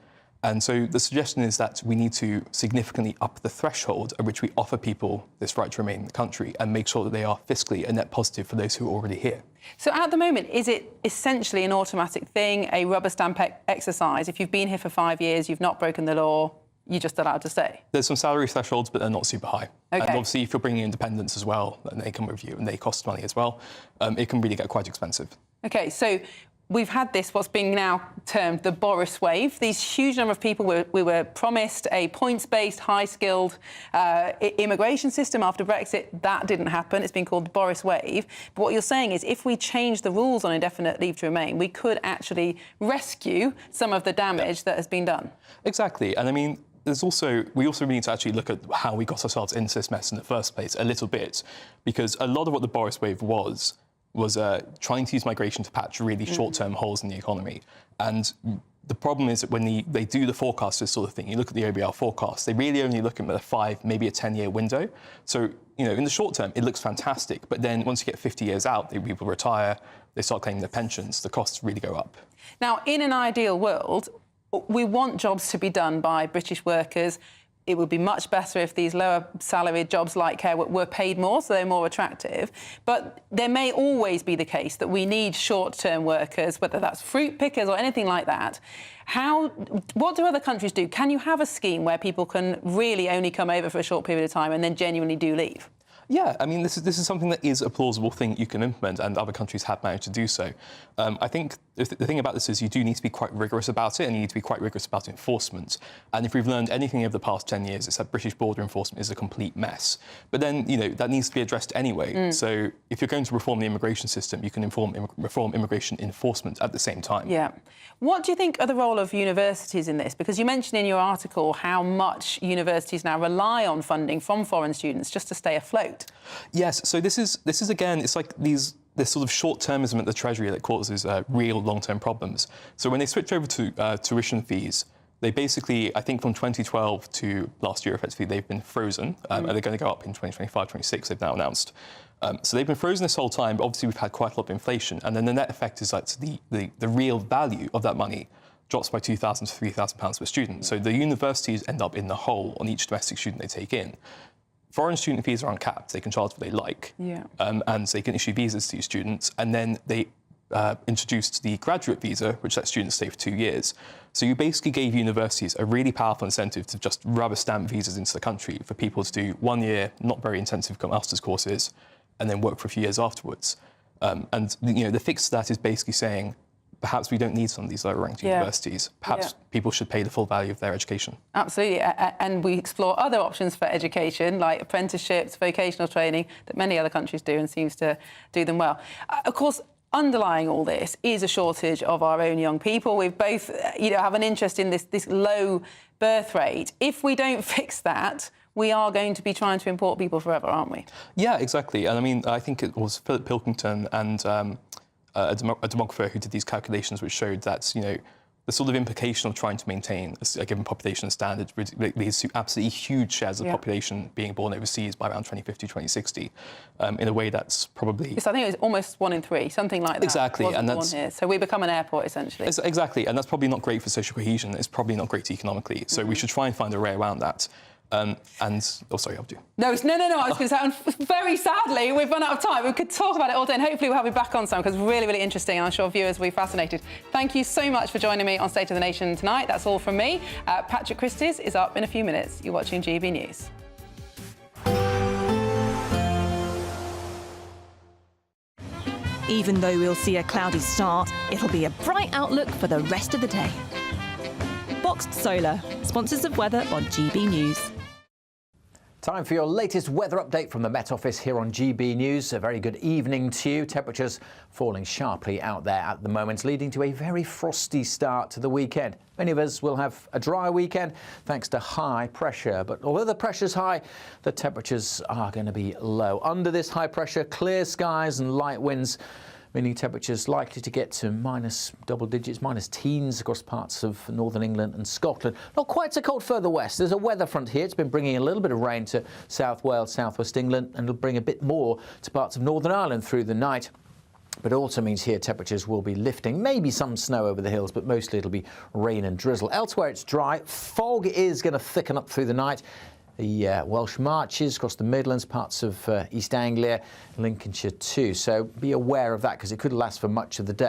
And so the suggestion is that we need to significantly up the threshold at which we offer people this right to remain in the country and make sure that they are fiscally a net positive for those who are already here. So at the moment, is it essentially an automatic thing, a rubber stamp exercise? If you've been here for 5 years, you've not broken the law, you're just allowed to stay? There's some salary thresholds, but they're not super high. Okay. And obviously, if you're bringing in dependents as well, and they come with you and they cost money as well, it can really get quite expensive. OK, so we've had this, what's being now termed the Boris wave. These huge number of people we were promised a points-based, high-skilled immigration system after Brexit. That didn't happen. It's been called the Boris wave. But what you're saying is if we change the rules on indefinite leave to remain, we could actually rescue some of the damage that has been done. Exactly. And I mean, we also need to actually look at how we got ourselves into this mess in the first place a little bit, because a lot of what the Boris wave was trying to use migration to patch really short-term holes in the economy. And the problem is that when they do the forecast, this sort of thing, you look at the OBR forecast, they really only look at a 5, maybe a 10-year window. So, in the short term, it looks fantastic. But then once you get 50 years out, people retire, they start claiming their pensions, the costs really go up. Now, in an ideal world, we want jobs to be done by British workers. It would be much better if these lower salaried jobs like care were paid more, so they're more attractive. But there may always be the case that we need short-term workers, whether that's fruit pickers or anything like that. What do other countries do? Can you have a scheme where people can really only come over for a short period of time and then genuinely do leave? Yeah, I mean, this is something that is a plausible thing you can implement, and other countries have managed to do so. I think the thing about this is you do need to be quite rigorous about it, and you need to be quite rigorous about enforcement. And if we've learned anything over the past 10 years, it's that British border enforcement is a complete mess. But then, that needs to be addressed anyway. So if you're going to reform the immigration system, you can reform immigration enforcement at the same time. Yeah. What do you think are the role of universities in this? Because you mentioned in your article how much universities now rely on funding from foreign students just to stay afloat. Yes, so this is again, it's like this sort of short-termism at the Treasury that causes real long-term problems. So when they switch over to tuition fees, they basically, I think from 2012 to last year, effectively, they've been frozen. And they're going to go up in 2025, 26, they've now announced. So they've been frozen this whole time, but obviously we've had quite a lot of inflation. And then the net effect is that the real value of that money drops by £2,000 to £3,000 per student. So the universities end up in the hole on each domestic student they take in. Foreign student fees are uncapped. They can charge what they like. Yeah. And they can issue visas to students. And then they introduced the graduate visa, which lets students stay for 2 years. So you basically gave universities a really powerful incentive to just rubber stamp visas into the country for people to do 1 year, not very intensive master's courses, and then work for a few years afterwards. And the fix to that is basically saying, perhaps we don't need some of these lower-ranked universities. Perhaps people should pay the full value of their education. Absolutely. And we explore other options for education, like apprenticeships, vocational training, that many other countries do and seems to do them well. Of course, underlying all this is a shortage of our own young people. We've both, have an interest in this low birth rate. If we don't fix that, we are going to be trying to import people forever, aren't we? Yeah, exactly. And I mean, I think it was Philip Pilkington and a demographer who did these calculations which showed that, the sort of implication of trying to maintain a given population standard leads to absolutely huge shares of the population being born overseas by around 2050, 2060, in a way that's probably... Yes, I think it was almost 1 in 3, something like that. Exactly. And that's... Here. So we become an airport, essentially. Exactly, and that's probably not great for social cohesion. It's probably not great economically. So we should try and find a way around that. Sorry, I'll do. No. I was going to say, very sadly, we've run out of time. We could talk about it all day, and hopefully we'll have you back on some, because it's really, really interesting, and I'm sure viewers will be fascinated. Thank you so much for joining me on State of the Nation tonight. That's all from me. Patrick Christie's is up in a few minutes. You're watching GB News. Even though we'll see a cloudy start, it'll be a bright outlook for the rest of the day. Boxed Solar, sponsors of weather on GB News. Time for your latest weather update from the Met Office here on GB News. A very good evening to you. Temperatures falling sharply out there at the moment, leading to a very frosty start to the weekend. Many of us will have a dry weekend thanks to high pressure. But although the pressure's high, the temperatures are going to be low. Under this high pressure, clear skies and light winds, meaning temperatures likely to get to minus double digits, minus teens across parts of northern England and Scotland. Not quite so cold further west. There's a weather front here. It's been bringing a little bit of rain to South Wales, southwest England, and it'll bring a bit more to parts of Northern Ireland through the night. But it also means here temperatures will be lifting. Maybe some snow over the hills, but mostly it'll be rain and drizzle. Elsewhere it's dry. Fog is going to thicken up through the night. The Welsh Marches across the Midlands, parts of East Anglia, Lincolnshire too. So be aware of that because it could last for much of the day.